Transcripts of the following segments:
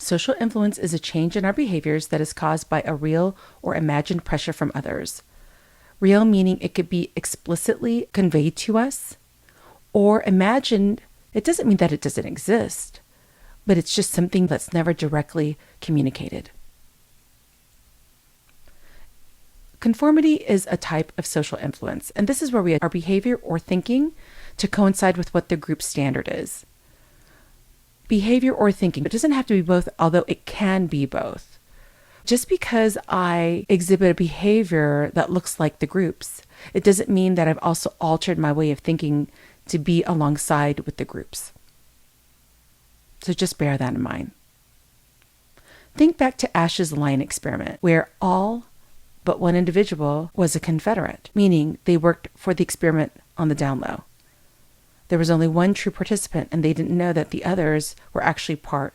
Social influence is a change in our behaviors that is caused by a real or imagined pressure from others. Real meaning it could be explicitly conveyed to us, or imagined, it doesn't mean that it doesn't exist, but it's just something that's never directly communicated. Conformity is a type of social influence, and this is where we add our behavior or thinking to coincide with what the group standard is. Behavior or thinking, it doesn't have to be both, although it can be both. Just because I exhibit a behavior that looks like the group's, it doesn't mean that I've also altered my way of thinking to be alongside with the group's. So just bear that in mind. Think back to Ash's line experiment, where all but one individual was a Confederate, meaning they worked for the experiment on the down low. There was only one true participant, and they didn't know that the others were actually part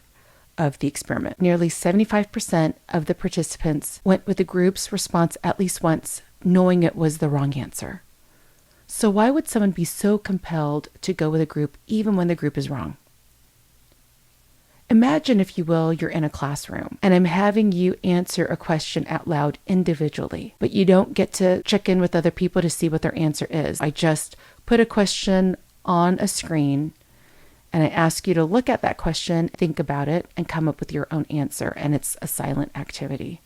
of the experiment. Nearly 75% of the participants went with the group's response at least once, knowing it was the wrong answer. So why would someone be so compelled to go with a group even when the group is wrong? Imagine, if you will, you're in a classroom and I'm having you answer a question out loud individually, but you don't get to check in with other people to see what their answer is. I just put a question on a screen and I ask you to look at that question, think about it, and come up with your own answer, and it's a silent activity.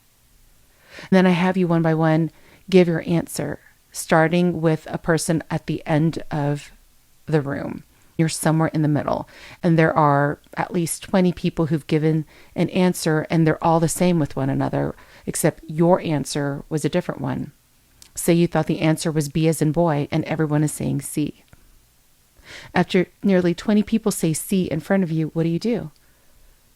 And then I have you one by one give your answer, starting with a person at the end of the room. You're somewhere in the middle, and there are at least 20 people who've given an answer, and they're all the same with one another, except your answer was a different one. Say you thought the answer was B as in boy, and everyone is saying C. After nearly 20 people say C in front of you, what do?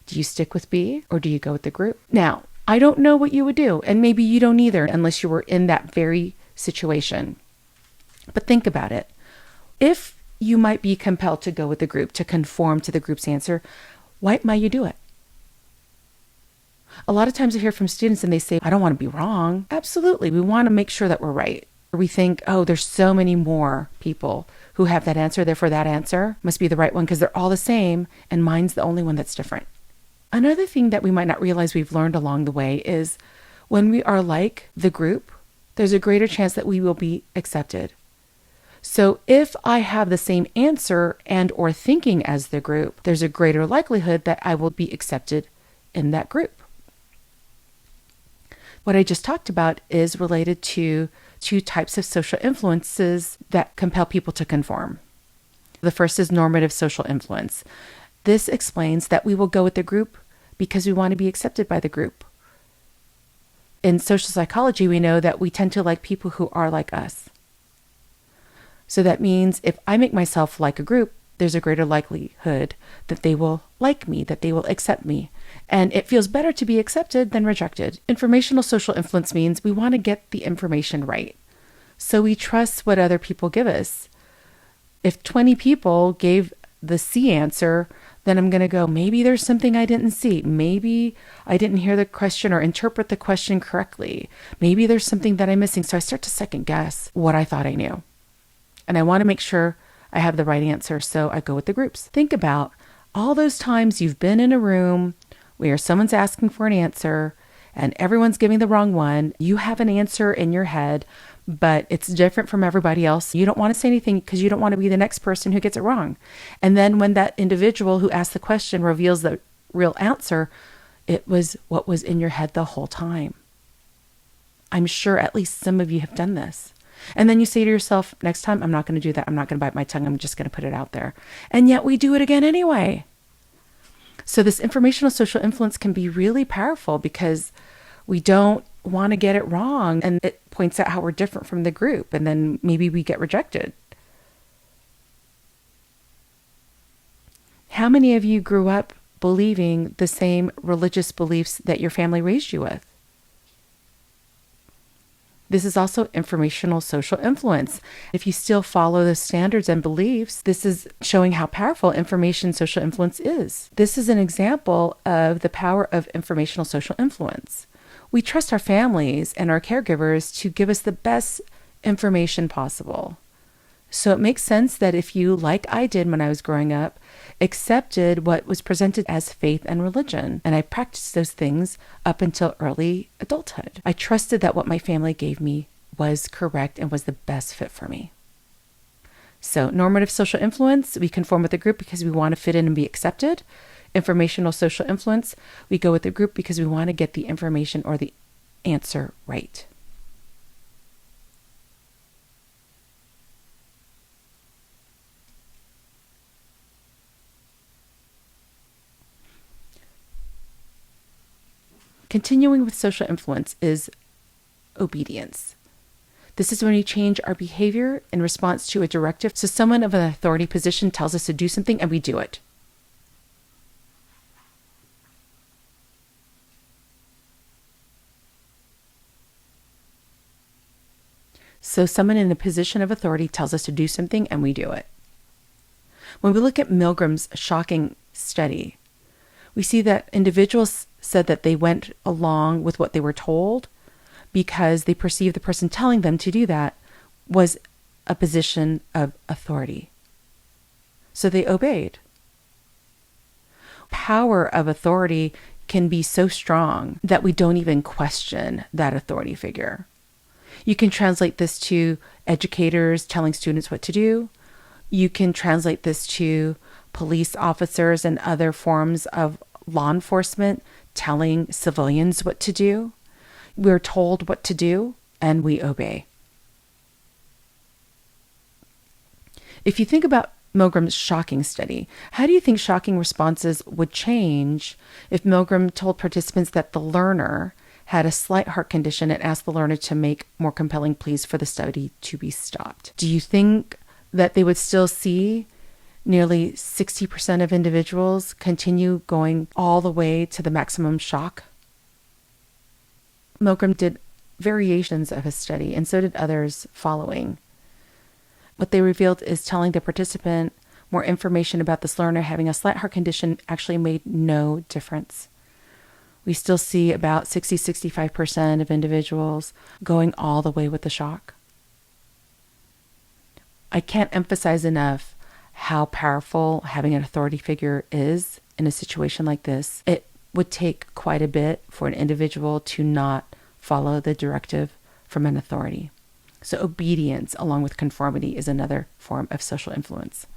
Do you stick with B, or do you go with the group? Now, I don't know what you would do, and maybe you don't either unless you were in that very situation. But think about it. If you might be compelled to go with the group, to conform to the group's answer, why might you do it? A lot of times I hear from students and they say, I don't want to be wrong. Absolutely. We want to make sure that we're right. Or we think, oh, there's so many more people who have that answer, therefore that answer must be the right one because they're all the same and mine's the only one that's different. Another thing that we might not realize we've learned along the way is when we are like the group, there's a greater chance that we will be accepted. So if I have the same answer and or thinking as the group, there's a greater likelihood that I will be accepted in that group. What I just talked about is related to two types of social influences that compel people to conform. The first is normative social influence. This explains that we will go with the group because we want to be accepted by the group. In social psychology, we know that we tend to like people who are like us. So that means if I make myself like a group, there's a greater likelihood that they will like me, that they will accept me. And it feels better to be accepted than rejected. Informational social influence means we want to get the information right. So we trust what other people give us. If 20 people gave the C answer, then I'm going to go, maybe there's something I didn't see. Maybe I didn't hear the question or interpret the question correctly. Maybe there's something that I'm missing. So I start to second guess what I thought I knew. And I want to make sure I have the right answer, so I go with the groups. Think about all those times you've been in a room where someone's asking for an answer and everyone's giving the wrong one. You have an answer in your head, but it's different from everybody else. You don't want to say anything because you don't want to be the next person who gets it wrong. And then when that individual who asked the question reveals the real answer, it was what was in your head the whole time. I'm sure at least some of you have done this. And then you say to yourself, next time, I'm not going to do that. I'm not going to bite my tongue. I'm just going to put it out there. And yet we do it again anyway. So this informational social influence can be really powerful because we don't want to get it wrong. And it points out how we're different from the group. And then maybe we get rejected. How many of you grew up believing the same religious beliefs that your family raised you with? This is also informational social influence. If you still follow the standards and beliefs, this is showing how powerful information social influence is. This is an example of the power of informational social influence. We trust our families and our caregivers to give us the best information possible. So it makes sense that if you, like I did when I was growing up, accepted what was presented as faith and religion, and I practiced those things up until early adulthood. I trusted that what my family gave me was correct and was the best fit for me. So normative social influence, we conform with the group because we want to fit in and be accepted. Informational social influence, we go with the group because we want to get the information or the answer right. Continuing with social influence is obedience. This is when we change our behavior in response to a directive. So someone of an authority position tells us to do something and we do it. So someone in a position of authority tells us to do something and we do it. When we look at Milgram's shocking study, we see that individuals said that they went along with what they were told because they perceived the person telling them to do that was a position of authority. So they obeyed. Power of authority can be so strong that we don't even question that authority figure. You can translate this to educators telling students what to do. You can translate this to police officers and other forms of law enforcement telling civilians what to do. We're told what to do and we obey. If you think about Milgram's shocking study, how do you think shocking responses would change if Milgram told participants that the learner had a slight heart condition and asked the learner to make more compelling pleas for the study to be stopped? Do you think that they would still see nearly 60% of individuals continue going all the way to the maximum shock? Milgram did variations of his study, and so did others following. What they revealed is telling the participant more information about this learner having a slight heart condition actually made no difference. We still see about 60-65% of individuals going all the way with the shock. I can't emphasize enough how powerful having an authority figure is in a situation like this. It would take quite a bit for an individual to not follow the directive from an authority. So obedience along with conformity is another form of social influence.